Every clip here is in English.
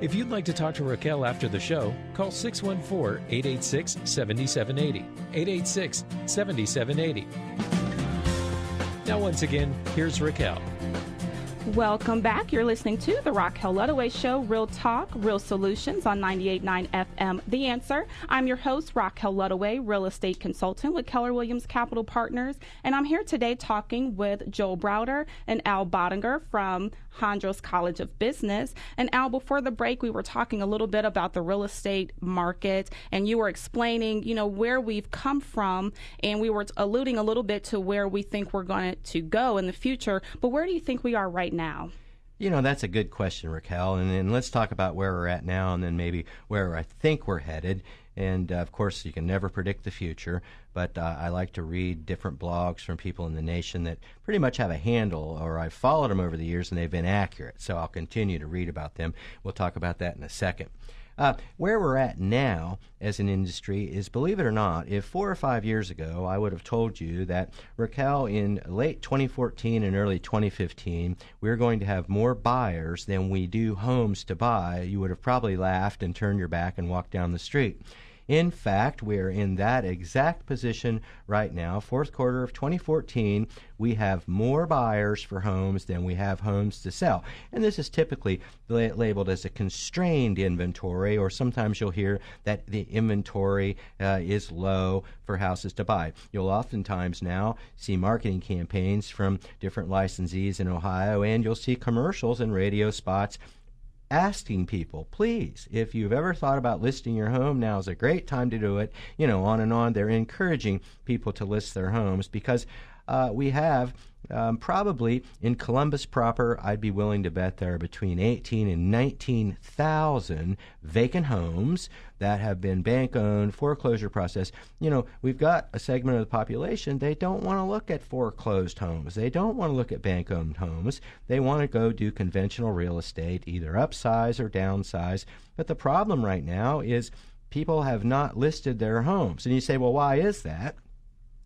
If you'd like to talk to Racquel after the show, call 614-886-7780. 886-7780. Now, once again, here's Racquel. Welcome back. You're listening to the Racquel Ludaway Show, Real Talk, Real Solutions on 98.9 FM. The Answer. I'm your host, Racquel Ludaway, real estate consultant with Keller Williams Capital Partners, and I'm here today talking with Joel Browder and Al Bottinger from Hondros College of Business. And Al, before the break, we were talking a little bit about the real estate market, and you were explaining, where we've come from, and we were alluding a little bit to where we think we're going to go in the future. But where do you think we are right now? That's a good question, Racquel. And let's talk about where we're at now and then maybe where I think we're headed. And, of course, you can never predict the future, but I like to read different blogs from people in the nation that pretty much have a handle, or I've followed them over the years and they've been accurate. So I'll continue to read about them. We'll talk about that in a second. Where we're at now as an industry is, believe it or not, if 4 or 5 years ago I would have told you that, Racquel, in late 2014 and early 2015, we're going to have more buyers than we do homes to buy, you would have probably laughed and turned your back and walked down the street. In fact, we're in that exact position right now. Fourth quarter of 2014, we have more buyers for homes than we have homes to sell. And this is typically labeled as a constrained inventory, or sometimes you'll hear that the inventory is low for houses to buy. You'll oftentimes now see marketing campaigns from different licensees in Ohio, and you'll see commercials and radio spots asking people, please, if you've ever thought about listing your home, now is a great time to do it. On and on. They're encouraging people to list their homes because we have probably in Columbus proper, I'd be willing to bet there are between 18 and 19,000 vacant homes that have been bank-owned, foreclosure process. We've got a segment of the population, they don't want to look at foreclosed homes. They don't want to look at bank-owned homes. They want to go do conventional real estate, either upsize or downsize. But the problem right now is people have not listed their homes. And you say, well, why is that?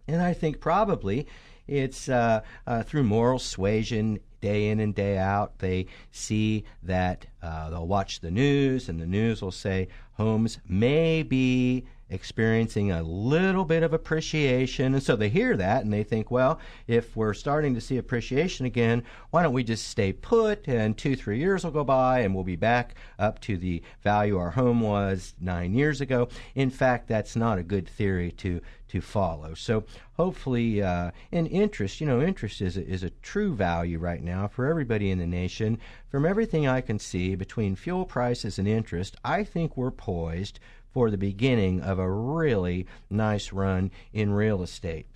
And I think probably it's through moral suasion, day in and day out. They see that they'll watch the news, and the news will say homes may be experiencing a little bit of appreciation. And so they hear that and they think, well, if we're starting to see appreciation again, why don't we just stay put, and 2-3 years will go by and we'll be back up to the value our home was 9 years ago. In fact, that's not a good theory to follow. So hopefully, in interest, interest is a true value right now for everybody in the nation. From everything I can see between fuel prices and interest, I think we're poised for the beginning of a really nice run in real estate.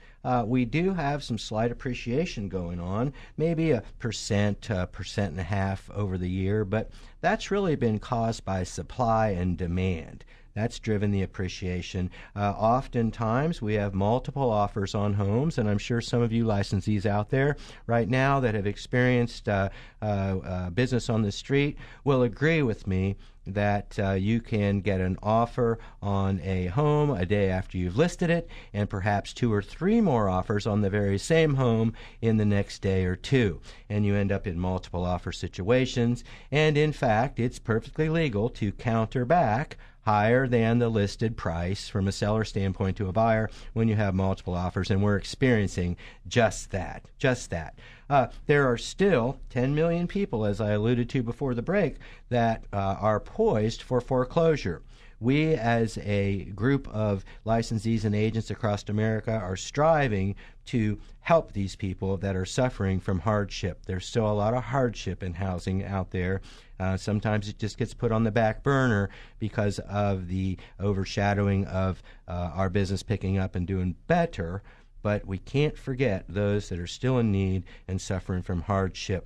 We do have some slight appreciation going on, maybe 1.5% over the year, but that's really been caused by supply and demand. That's driven the appreciation. Oftentimes, we have multiple offers on homes, and I'm sure some of you licensees out there right now that have experienced business on the street will agree with me that you can get an offer on a home a day after you've listed it, and perhaps 2 or 3 more offers on the very same home in the next day or two. And you end up in multiple offer situations. And in fact, it's perfectly legal to counter back higher than the listed price from a seller standpoint to a buyer when you have multiple offers, and we're experiencing just that. There are still 10 million people, as I alluded to before the break, that are poised for foreclosure. We, as a group of licensees and agents across America, are striving to help these people that are suffering from hardship. There's still a lot of hardship in housing out there. Sometimes it just gets put on the back burner because of the overshadowing of our business picking up and doing better. But we can't forget those that are still in need and suffering from hardship.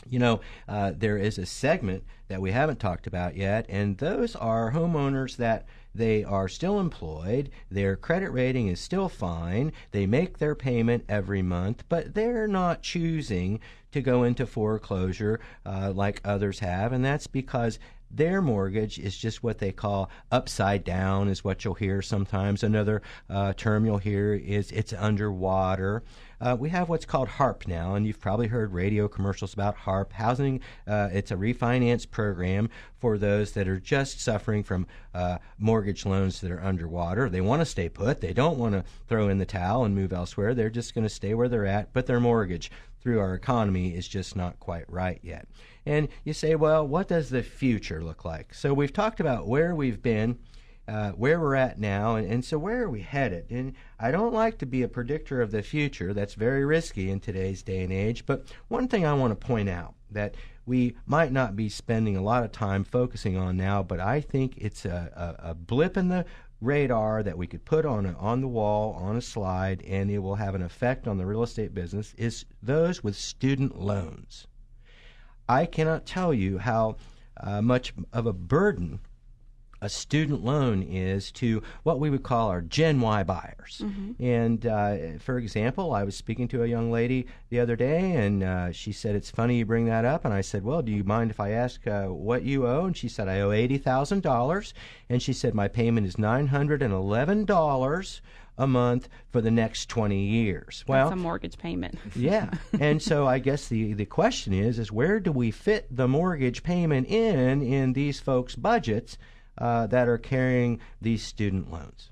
There is a segment that we haven't talked about yet, and those are homeowners that they are still employed, their credit rating is still fine, they make their payment every month, but they're not choosing to go into foreclosure like others have, and that's because their mortgage is just what they call upside down, is what you'll hear sometimes. Another term you'll hear is it's underwater. we have what's called HARP now, and you've probably heard radio commercials about HARP. Housing, it's a refinance program for those that are just suffering from mortgage loans that are underwater. They want to stay put. They don't want to throw in the towel and move elsewhere. They're just going to stay where they're at, but their mortgage through our economy is just not quite right yet. And you say, well, what does the future look like? So we've talked about where we've been, where we're at now, and so where are we headed? And I don't like to be a predictor of the future. That's very risky in today's day and age. But one thing I want to point out that we might not be spending a lot of time focusing on now, but I think it's a blip in the radar that we could put on the wall, on a slide, and it will have an effect on the real estate business, is those with student loans. I cannot tell you how much of a burden a student loan is to what we would call our Gen Y buyers. Mm-hmm. And for example, I was speaking to a young lady the other day, and she said, "It's funny you bring that up." And I said, "Well, do you mind if I ask what you owe?" And she said, "I owe $80,000. And she said, "My payment is $911 a month for the next 20 years. Well, that's a mortgage payment. Yeah. And so I guess the question is where do we fit the mortgage payment in these folks' budgets that are carrying these student loans?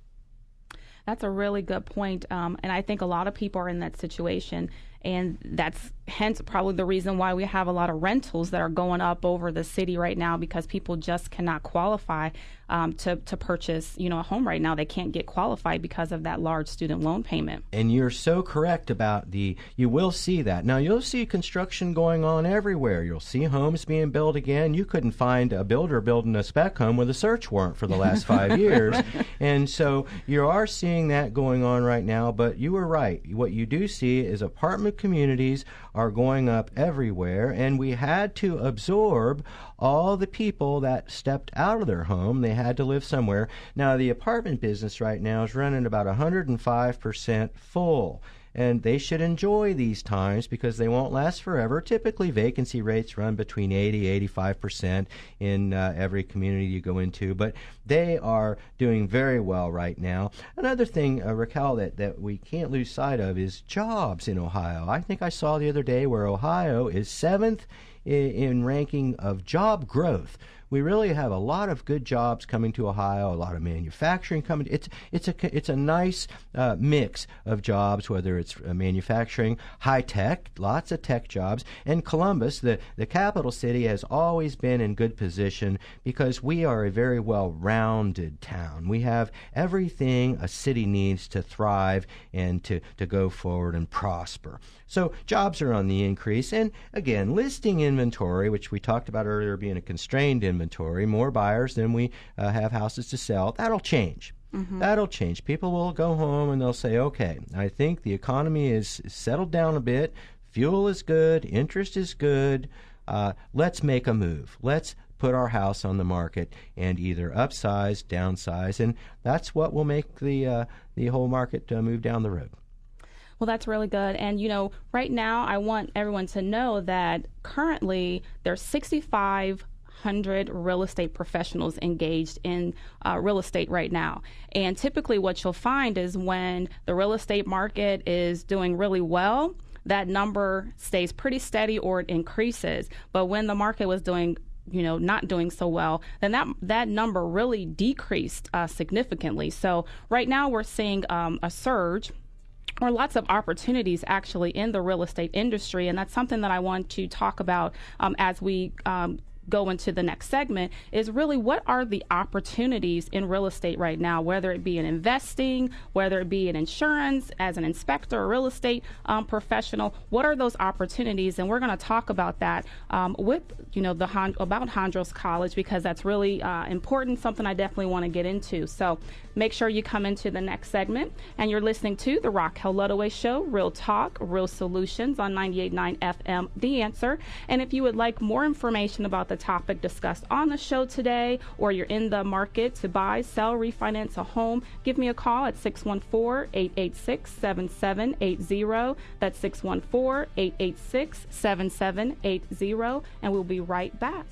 That's a really good point. And I think a lot of people are in that situation. And that's hence probably the reason why we have a lot of rentals that are going up over the city right now, because people just cannot qualify to purchase, a home right now. They can't get qualified because of that large student loan payment. And you're so correct about you will see that. Now, you'll see construction going on everywhere. You'll see homes being built again. You couldn't find a builder building a spec home with a search warrant for the last 5 years. And so you are seeing that going on right now, but you were right. What you do see is apartment communities are going up everywhere, and we had to absorb all the people that stepped out of their home. They had to live somewhere. Now, the apartment business right now is running about 105% full. And they should enjoy these times because they won't last forever. Typically, vacancy rates run between 80-85% in every community you go into, but they are doing very well right now. Another thing, Racquel, that we can't lose sight of is jobs in Ohio. I think I saw the other day where Ohio is 7th in ranking of job growth. We really have a lot of good jobs coming to Ohio, a lot of manufacturing coming. It's a nice mix of jobs, whether it's manufacturing, high tech, lots of tech jobs. And Columbus, the capital city, has always been in good position because we are a very well-rounded town. We have everything a city needs to thrive and to go forward and prosper. So jobs are on the increase. And again, listing inventory, which we talked about earlier being a constrained inventory, more buyers than we have houses to sell, that'll change. Mm-hmm. That'll change. People will go home and they'll say, okay, I think the economy is settled down a bit. Fuel is good. Interest is good. Let's make a move. Let's put our house on the market and either upsize, downsize, and that's what will make the whole market move down the road. Well, that's really good. And, right now I want everyone to know that currently there's 6,500 real estate professionals engaged in real estate right now. And typically what you'll find is when the real estate market is doing really well, that number stays pretty steady or it increases. But when the market was doing not doing so well, then that number really decreased significantly. So right now we're seeing a surge or lots of opportunities actually in the real estate industry. And that's something that I want to talk about as we go into the next segment, is really what are the opportunities in real estate right now, whether it be in investing, whether it be in insurance, as an inspector or real estate professional, what are those opportunities? And we're going to talk about that with, about Hondros College, because that's really important, something I definitely want to get into. So make sure you come into the next segment, and you're listening to the Racquel Ludaway Show, Real Talk, Real Solutions on 98.9 FM, The Answer. And if you would like more information about the topic discussed on the show today, or you're in the market to buy, sell, refinance a home, give me a call at 614-886-7780. That's 614-886-7780, and we'll be right back.